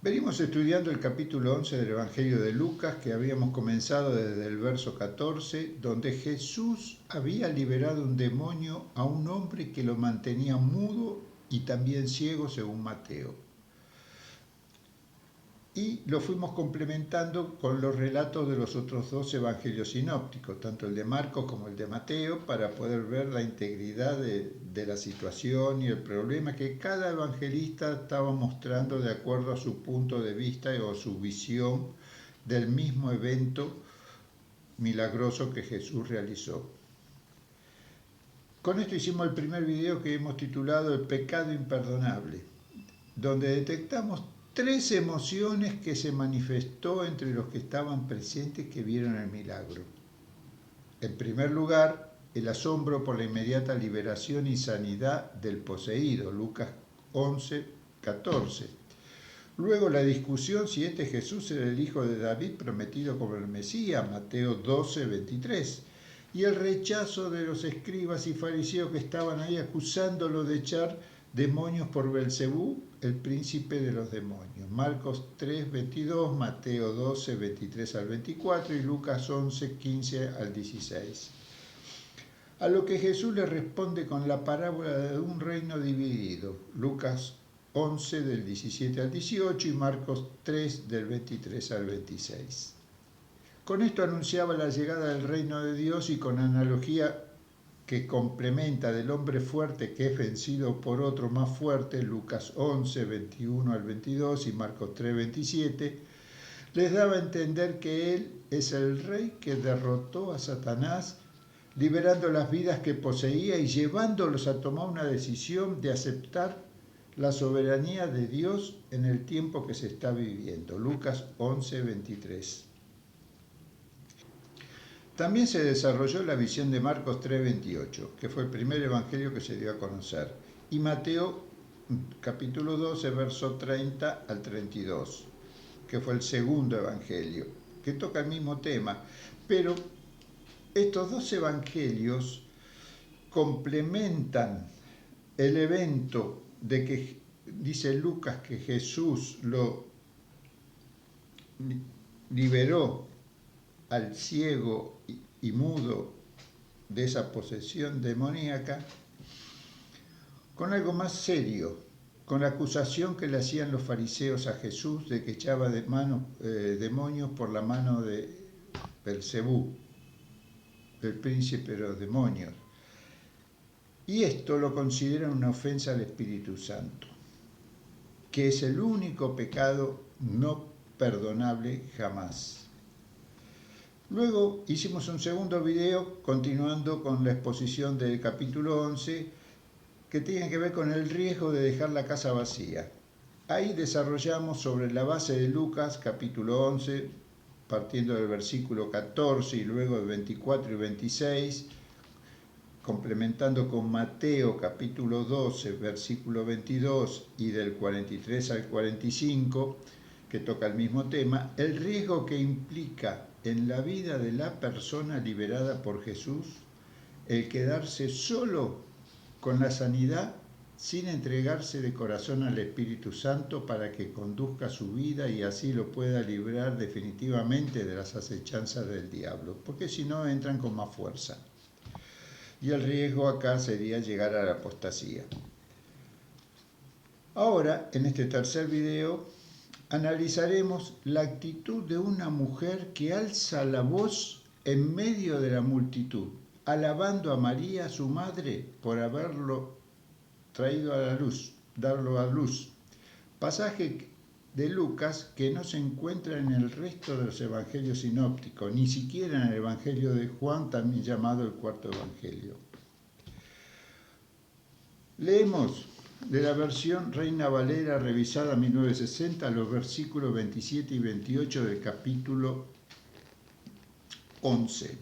Venimos estudiando el capítulo 11 del Evangelio de Lucas, que habíamos comenzado desde el verso 14, donde Jesús había liberado un demonio a un hombre que lo mantenía mudo y también ciego según Mateo. Y lo fuimos complementando con los relatos de los otros dos evangelios sinópticos, tanto el de Marcos como el de Mateo, para poder ver la integridad de la situación y el problema que cada evangelista estaba mostrando de acuerdo a su punto de vista o su visión del mismo evento milagroso que Jesús realizó. Con esto hicimos el primer video que hemos titulado El pecado imperdonable, donde detectamos tres emociones que se manifestó entre los que estaban presentes que vieron el milagro. En primer lugar, el asombro por la inmediata liberación y sanidad del poseído, Lucas 11, 14. Luego la discusión si este Jesús era el hijo de David prometido como el Mesías, Mateo 12, 23. Y el rechazo de los escribas y fariseos que estaban ahí acusándolo de echar demonios por Belcebú, el príncipe de los demonios. Marcos 3, 22, Mateo 12, 23 al 24 y Lucas 11, 15 al 16. A lo que Jesús le responde con la parábola de un reino dividido. Lucas 11 del 17 al 18 y Marcos 3 del 23 al 26. Con esto anunciaba la llegada del reino de Dios y con analogía que complementa del hombre fuerte que es vencido por otro más fuerte, Lucas 11, 21 al 22 y Marcos 3, 27, les daba a entender que Él es el rey que derrotó a Satanás, liberando las vidas que poseía y llevándolos a tomar una decisión de aceptar la soberanía de Dios en el tiempo que se está viviendo. Lucas 11, 23. También se desarrolló la visión de Marcos 3:28, que fue el primer evangelio que se dio a conocer, y Mateo capítulo 12, verso 30 al 32, que fue el segundo evangelio, que toca el mismo tema. Pero estos dos evangelios complementan el evento de que dice Lucas que Jesús lo liberó al ciego y mudo de esa posesión demoníaca, con algo más serio, con la acusación que le hacían los fariseos a Jesús de que echaba demonios por la mano de Belcebú, el príncipe de los demonios. Y esto lo consideran una ofensa al Espíritu Santo, que es el único pecado no perdonable jamás. Luego hicimos un segundo video continuando con la exposición del capítulo 11 que tiene que ver con el riesgo de dejar la casa vacía. Ahí desarrollamos sobre la base de Lucas capítulo 11, partiendo del versículo 14 y luego del 24 y 26, complementando con Mateo capítulo 12, versículo 22 y del 43 al 45, que toca el mismo tema, el riesgo que implica en la vida de la persona liberada por Jesús el quedarse solo con la sanidad sin entregarse de corazón al Espíritu Santo para que conduzca su vida y así lo pueda librar definitivamente de las acechanzas del diablo, porque si no entran con más fuerza. Y el riesgo acá sería llegar a la apostasía. Ahora, en este tercer video, analizaremos la actitud de una mujer que alza la voz en medio de la multitud, alabando a María, su madre, por haberlo traído a la luz, darlo a luz. Pasaje de Lucas que no se encuentra en el resto de los evangelios sinópticos, ni siquiera en el evangelio de Juan, también llamado el cuarto evangelio. Leemos de la versión Reina Valera revisada 1960 los versículos 27 y 28 del capítulo 11.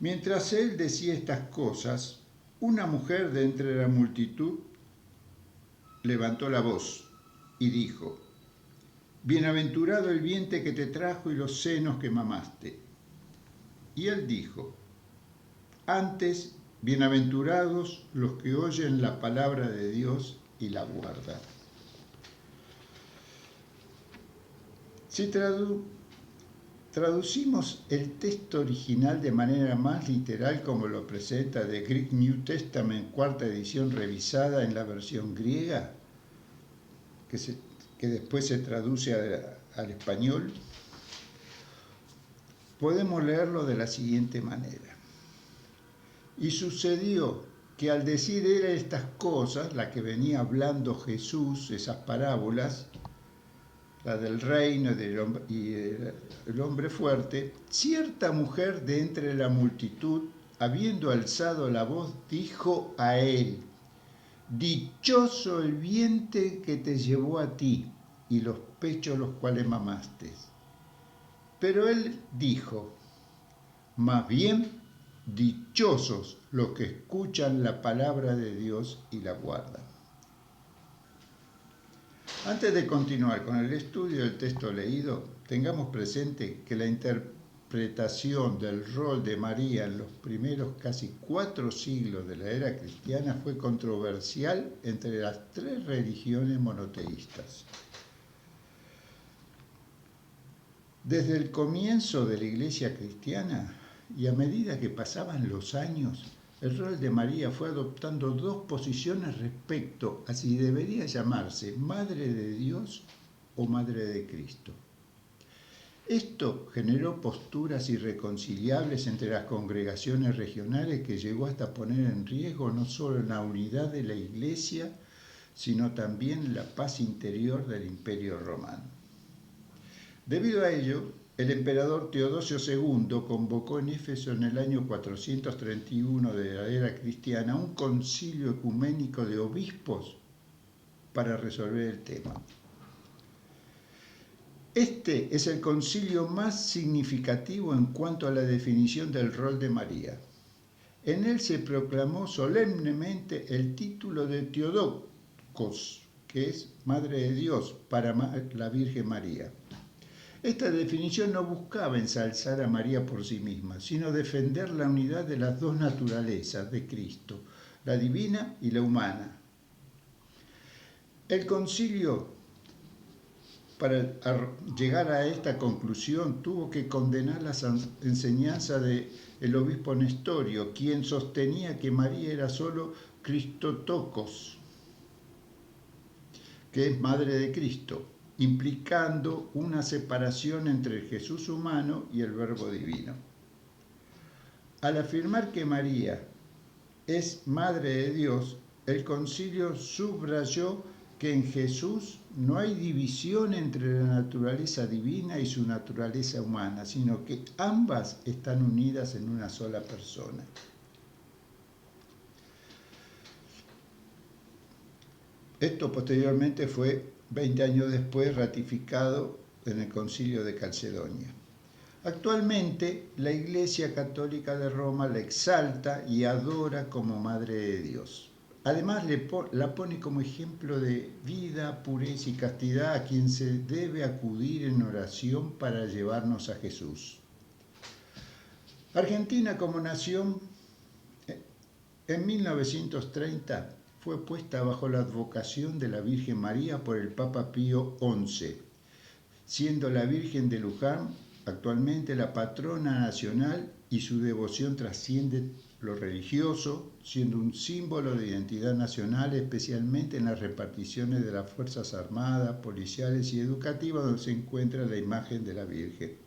Mientras él decía estas cosas, una mujer de entre la multitud levantó la voz y dijo: Bienaventurado el vientre que te trajo y los senos que mamaste. Y él dijo: Antes, bienaventurados los que oyen la palabra de Dios y la guardan. Si traducimos el texto original de manera más literal como lo presenta The Greek New Testament, cuarta edición revisada en la versión griega, que después se traduce al español, podemos leerlo de la siguiente manera. Y sucedió que al decir él estas cosas, la que venía hablando Jesús, esas parábolas, la del reino y el hombre fuerte, cierta mujer de entre la multitud, habiendo alzado la voz, dijo a él: dichoso el vientre que te llevó a ti y los pechos los cuales mamaste. Pero él dijo: más bien, dichosos los que escuchan la palabra de Dios y la guardan. Antes de continuar con el estudio del texto leído, tengamos presente que la interpretación del rol de María en los primeros casi 4 siglos de la era cristiana fue controversial entre las 3 religiones monoteístas. Desde el comienzo de la Iglesia cristiana y a medida que pasaban los años, el rol de María fue adoptando 2 posiciones respecto a si debería llamarse Madre de Dios o Madre de Cristo. Esto generó posturas irreconciliables entre las congregaciones regionales que llegó hasta poner en riesgo no solo la unidad de la Iglesia, sino también la paz interior del Imperio Romano. Debido a ello, el emperador Teodosio II convocó en Éfeso en el año 431 de la era cristiana un concilio ecuménico de obispos para resolver el tema. Este es el concilio más significativo en cuanto a la definición del rol de María. En él se proclamó solemnemente el título de Teotokos, que es Madre de Dios, para la Virgen María. Esta definición no buscaba ensalzar a María por sí misma, sino defender la unidad de las 2 naturalezas de Cristo, la divina y la humana. El concilio, para llegar a esta conclusión, tuvo que condenar las enseñanzas del obispo Nestorio, quien sostenía que María era solo Christotokos, que es Madre de Cristo, implicando una separación entre el Jesús humano y el Verbo divino. Al afirmar que María es Madre de Dios, el concilio subrayó que en Jesús no hay división entre la naturaleza divina y su naturaleza humana, sino que ambas están unidas en una sola persona. Esto posteriormente fue 20 años después ratificado en el Concilio de Calcedonia. Actualmente, la Iglesia Católica de Roma la exalta y adora como Madre de Dios. Además, la pone como ejemplo de vida, pureza y castidad a quien se debe acudir en oración para llevarnos a Jesús. Argentina como nación, en 1930, fue puesta bajo la advocación de la Virgen María por el Papa Pío XI, siendo la Virgen de Luján actualmente la patrona nacional y su devoción trasciende lo religioso, siendo un símbolo de identidad nacional, especialmente en las reparticiones de las Fuerzas Armadas, policiales y educativas donde se encuentra la imagen de la Virgen.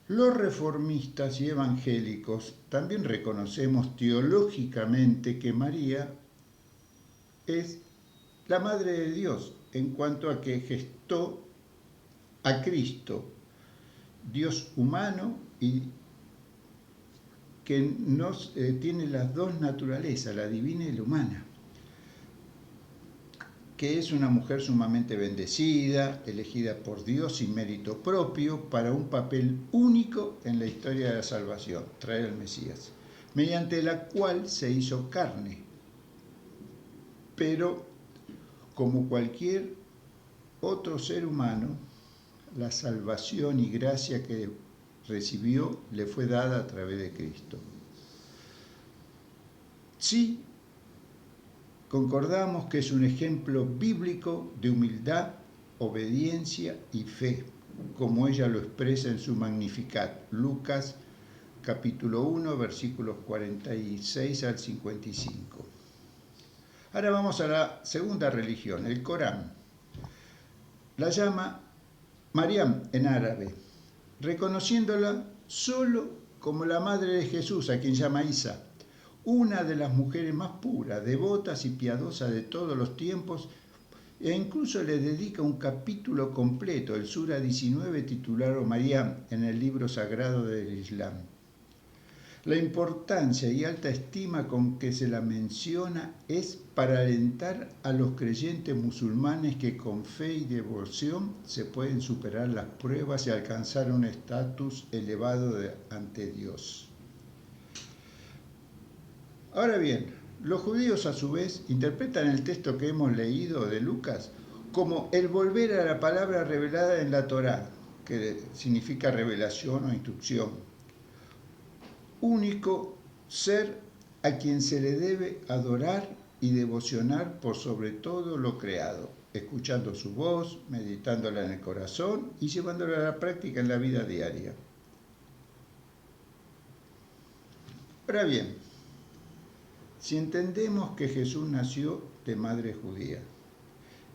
Los reformistas y evangélicos también reconocemos teológicamente que María es la Madre de Dios en cuanto a que gestó a Cristo, Dios humano y que tiene las 2 naturalezas, la divina y la humana, que es una mujer sumamente bendecida, elegida por Dios sin mérito propio, para un papel único en la historia de la salvación, traer al Mesías, mediante la cual se hizo carne. Pero, como cualquier otro ser humano, la salvación y gracia que recibió le fue dada a través de Cristo. Sí, concordamos que es un ejemplo bíblico de humildad obediencia y fe, como ella lo expresa en su Magnificat, Lucas capítulo 1, versículos 46 al 55. Ahora vamos a la segunda religión, el Corán. La llama Mariam en árabe, reconociéndola solo como la madre de Jesús, a quien llama Isa, una de las mujeres más puras, devotas y piadosas de todos los tiempos, e incluso le dedica un capítulo completo, el Sura 19, titulado Mariam, en el libro sagrado del Islam. La importancia y alta estima con que se la menciona es para alentar a los creyentes musulmanes que con fe y devoción se pueden superar las pruebas y alcanzar un estatus elevado ante Dios. Ahora bien, los judíos a su vez interpretan el texto que hemos leído de Lucas como el volver a la palabra revelada en la Torá, que significa revelación o instrucción. Único ser a quien se le debe adorar y devocionar por sobre todo lo creado, escuchando su voz, meditándola en el corazón y llevándola a la práctica en la vida diaria. Ahora bien, si entendemos que Jesús nació de madre judía,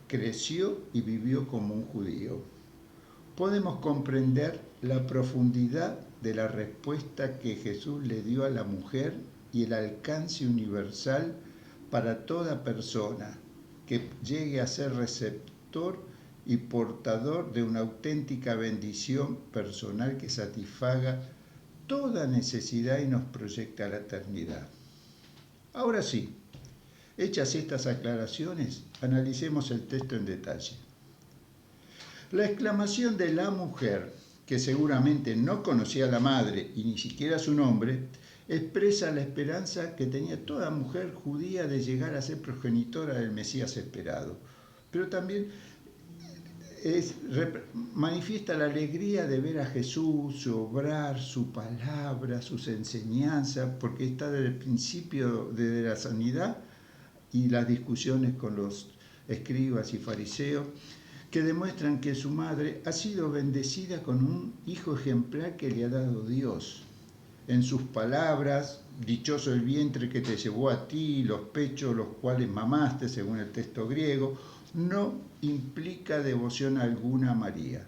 creció y vivió como un judío, podemos comprender la profundidad de la respuesta que Jesús le dio a la mujer y el alcance universal para toda persona que llegue a ser receptor y portador de una auténtica bendición personal que satisfaga toda necesidad y nos proyecta a la eternidad. Ahora sí, hechas estas aclaraciones, analicemos el texto en detalle. La exclamación de la mujer, que seguramente no conocía a la madre y ni siquiera su nombre, expresa la esperanza que tenía toda mujer judía de llegar a ser progenitora del Mesías esperado. Pero también manifiesta la alegría de ver a Jesús, su obrar, su palabra, sus enseñanzas, porque está desde el principio de la sanidad y las discusiones con los escribas y fariseos, que demuestran que su madre ha sido bendecida con un hijo ejemplar que le ha dado Dios. En sus palabras, dichoso el vientre que te llevó a ti, los pechos los cuales mamaste, según el texto griego, no implica devoción alguna a María.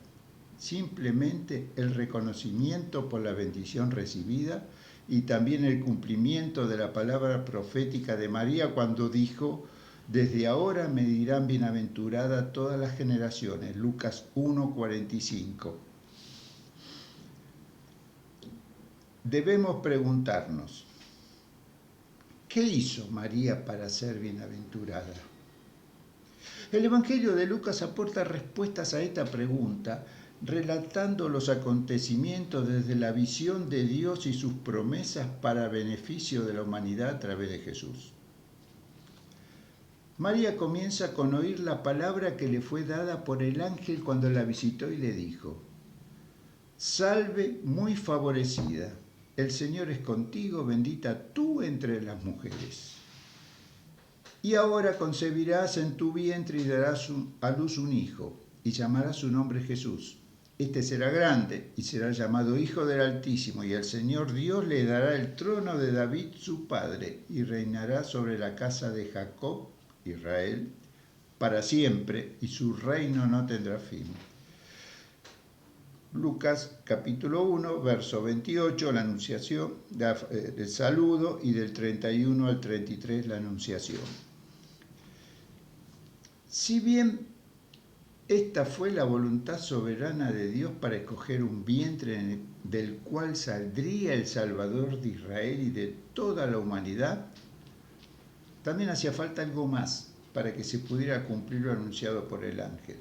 Simplemente el reconocimiento por la bendición recibida y también el cumplimiento de la palabra profética de María cuando dijo: desde ahora me dirán bienaventurada todas las generaciones. Lucas 1:45. Debemos preguntarnos, ¿qué hizo María para ser bienaventurada? El Evangelio de Lucas aporta respuestas a esta pregunta, relatando los acontecimientos desde la visión de Dios y sus promesas para beneficio de la humanidad a través de Jesús. María comienza con oír la palabra que le fue dada por el ángel cuando la visitó y le dijo: Salve muy favorecida, el Señor es contigo, bendita tú entre las mujeres. Y ahora concebirás en tu vientre y darás a luz un hijo, y llamarás su nombre Jesús. Este será grande y será llamado Hijo del Altísimo, y el Señor Dios le dará el trono de David su padre, y reinará sobre la casa de Jacob, Israel, para siempre, y su reino no tendrá fin. Lucas capítulo 1, verso 28, la anunciación del saludo, y del 31 al 33, la anunciación. Si bien esta fue la voluntad soberana de Dios para escoger un vientre del cual saldría el Salvador de Israel y de toda la humanidad, también hacía falta algo más para que se pudiera cumplir lo anunciado por el ángel: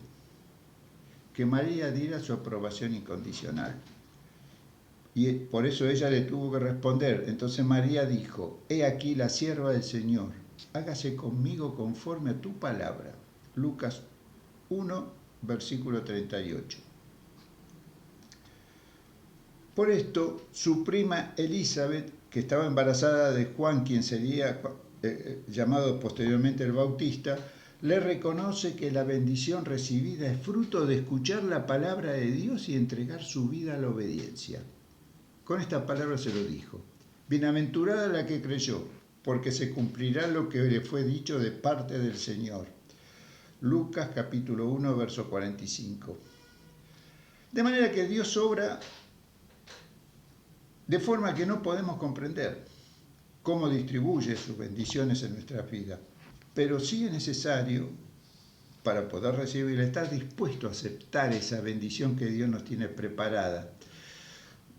que María diera su aprobación incondicional. Y por eso ella le tuvo que responder. Entonces María dijo: He aquí la sierva del Señor, hágase conmigo conforme a tu palabra. Lucas 1, versículo 38. Por esto, su prima Elizabeth, que estaba embarazada de Juan, quien sería llamado posteriormente el Bautista, le reconoce que la bendición recibida es fruto de escuchar la palabra de Dios y entregar su vida a la obediencia. Con esta palabra se lo dijo: bienaventurada la que creyó, porque se cumplirá lo que le fue dicho de parte del Señor. Lucas capítulo 1, verso 45. De manera que Dios obra de forma que no podemos comprender cómo distribuye sus bendiciones en nuestras vidas. Pero sí es necesario, para poder recibir, estar dispuesto a aceptar esa bendición que Dios nos tiene preparada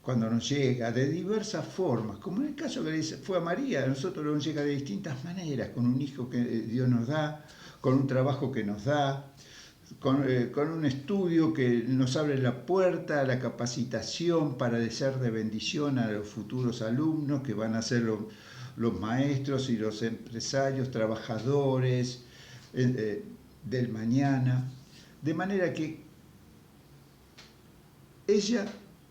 cuando nos llega de diversas formas, como en el caso que fue a María. A nosotros nos llega de distintas maneras, con un hijo que Dios nos da, con un trabajo que nos da, con un estudio que nos abre la puerta a la capacitación para ser de bendición a los futuros alumnos que van a ser los maestros y los empresarios, trabajadores del mañana. De manera que ella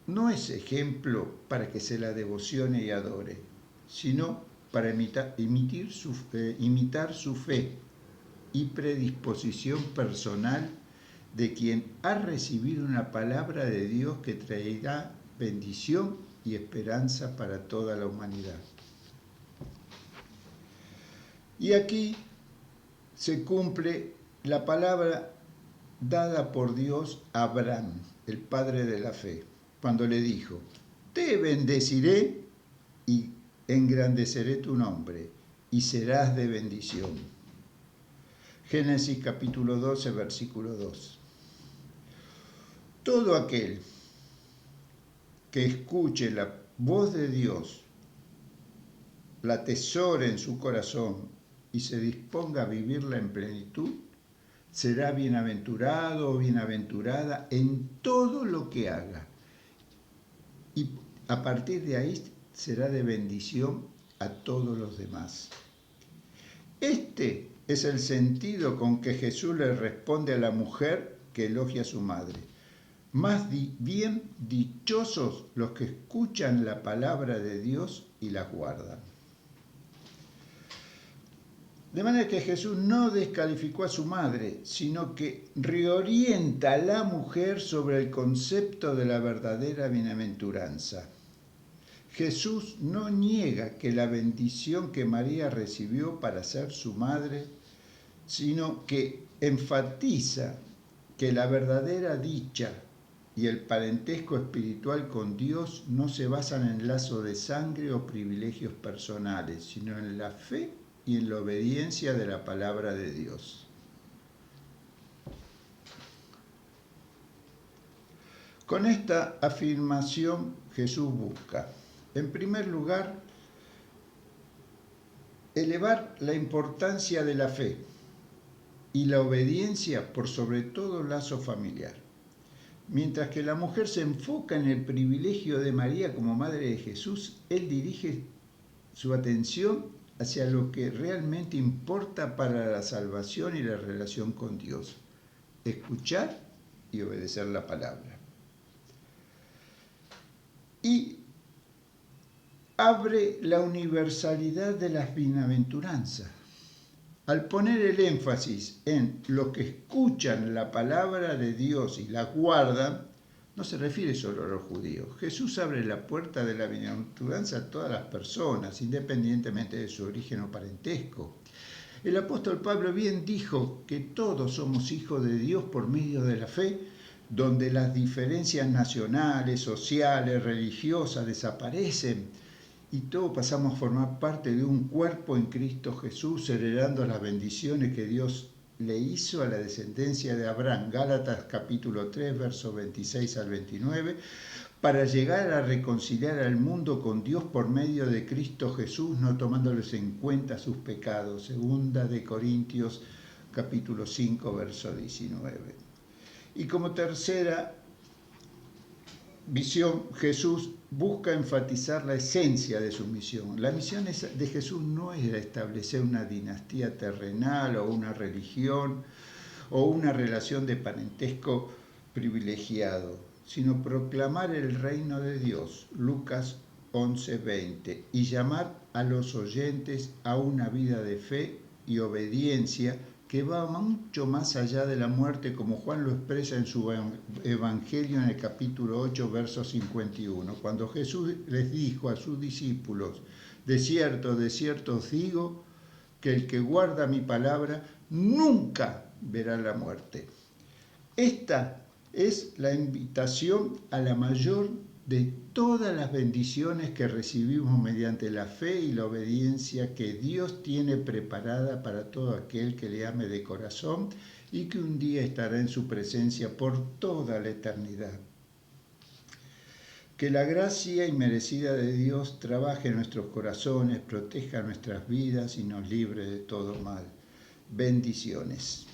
no es ejemplo para que se la devocione y adore, sino para imitar su fe y predisposición personal de quien ha recibido una palabra de Dios que traerá bendición y esperanza para toda la humanidad. Y aquí se cumple la palabra dada por Dios a Abraham, el padre de la fe, cuando le dijo: te bendeciré y engrandeceré tu nombre, y serás de bendición. Génesis capítulo 12, versículo 2. Todo aquel que escuche la voz de Dios, la atesore en su corazón y se disponga a vivirla en plenitud, será bienaventurado o bienaventurada en todo lo que haga. Y a partir de ahí será de bendición a todos los demás. Este es el sentido con que Jesús le responde a la mujer que elogia a su madre. Más bien dichosos los que escuchan la palabra de Dios y la guardan. De manera que Jesús no descalificó a su madre, sino que reorienta a la mujer sobre el concepto de la verdadera bienaventuranza. Jesús no niega que la bendición que María recibió para ser su madre, sino que enfatiza que la verdadera dicha y el parentesco espiritual con Dios no se basan en lazo de sangre o privilegios personales, sino en la fe y en la obediencia de la palabra de Dios. Con esta afirmación Jesús busca, en primer lugar, elevar la importancia de la fe y la obediencia por sobre todo el lazo familiar. Mientras que la mujer se enfoca en el privilegio de María como madre de Jesús, él dirige su atención hacia lo que realmente importa para la salvación y la relación con Dios: escuchar y obedecer la palabra. Y abre la universalidad de las bienaventuranzas. Al poner el énfasis en los que escuchan la palabra de Dios y la guardan, no se refiere solo a los judíos. Jesús abre la puerta de la bienaventuranza a todas las personas, independientemente de su origen o parentesco. El apóstol Pablo bien dijo que todos somos hijos de Dios por medio de la fe, donde las diferencias nacionales, sociales, religiosas desaparecen y todos pasamos a formar parte de un cuerpo en Cristo Jesús, heredando las bendiciones que Dios le hizo a la descendencia de Abraham. Gálatas capítulo 3, versos 26 al 29, para llegar a reconciliar al mundo con Dios por medio de Cristo Jesús, no tomándoles en cuenta sus pecados. Segunda de Corintios capítulo 5, verso 19. Y como tercera visión, Jesús busca enfatizar la esencia de su misión. La misión de Jesús no era establecer una dinastía terrenal o una religión o una relación de parentesco privilegiado, sino proclamar el reino de Dios, Lucas 11:20, y llamar a los oyentes a una vida de fe y obediencia que va mucho más allá de la muerte, como Juan lo expresa en su Evangelio en el capítulo 8, verso 51, cuando Jesús les dijo a sus discípulos: de cierto os digo, que el que guarda mi palabra nunca verá la muerte. Esta es la invitación a la mayor de todas las bendiciones que recibimos mediante la fe y la obediencia que Dios tiene preparada para todo aquel que le ame de corazón y que un día estará en su presencia por toda la eternidad. Que la gracia inmerecida de Dios trabaje en nuestros corazones, proteja nuestras vidas y nos libre de todo mal. Bendiciones.